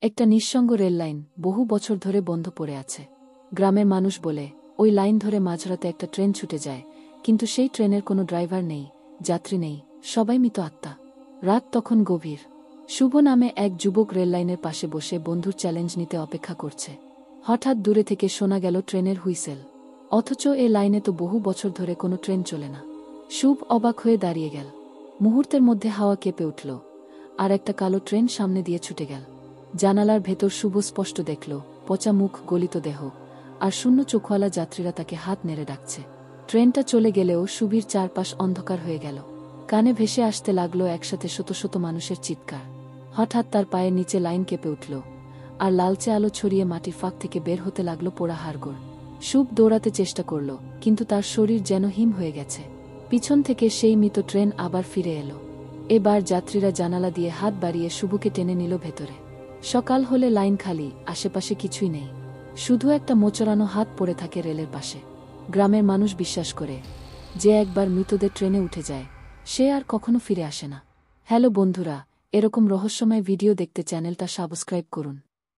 একটা নিঃসঙ্গ রেললাইন বহু বছর ধরে বন্ধ পড়ে আছে। গ্রামের মানুষ বলে ওই লাইন ধরে মাঝরাতে একটা ট্রেন ছুটে যায়, কিন্তু সেই ট্রেনের কোনো ড্রাইভার নেই, যাত্রী নেই, সবাই মৃত আত্মা। রাত তখন গভীর। শুভ নামে এক যুবক রেললাইনের পাশে বসে বন্ধুর চ্যালেঞ্জ নিতে অপেক্ষা করছে। হঠাৎ দূরে থেকে শোনা গেল ট্রেনের হুইসেল। অথচ এ লাইনে তো বহু বছর ধরে কোনো ট্রেন চলে না। শুভ অবাক হয়ে দাঁড়িয়ে গেল। মুহূর্তের মধ্যে হাওয়া কেঁপে উঠল, আর একটা কালো ট্রেন সামনে দিয়ে ছুটে গেল। জানালার ভেতর শুভ স্পষ্ট দেখল পচা মুখ, গলিত দেহ, আর শূন্য চোখওয়ালা যাত্রীরা তাকে হাত নেড়ে ডাকছে। ট্রেনটা চলে গেলেও শুভির চারপাশ অন্ধকার হয়ে গেল। কানে ভেসে আসতে লাগলো একসাথে শত শত মানুষের চিৎকার। হঠাৎ তার পায়ের নিচে লাইন কেঁপে উঠল, আর লালচে আলো ছড়িয়ে মাটির ফাঁক থেকে বের হতে লাগলো পোড়া হাড়গোড়। শুভ দৌড়াতে চেষ্টা করল, কিন্তু তার শরীর যেন হিম হয়ে গেছে। পিছন থেকে সেই মৃত ট্রেন আবার ফিরে এলো। এবার যাত্রীরা জানালা দিয়ে হাত বাড়িয়ে শুভকে টেনে নিল ভেতরে। সকাল হলে লাইন খালি, আশেপাশে কিছুই নেই, শুধু একটা মোচড়ানো হাত পড়ে থাকে রেলের পাশে। গ্রামের মানুষ বিশ্বাস করে, যে একবার মৃতদের ট্রেনে উঠে যায় সে আর কখনো ফিরে আসে না। হ্যালো বন্ধুরা, এরকম রহস্যময় ভিডিও দেখতে চ্যানেলটা সাবস্ক্রাইব করুন।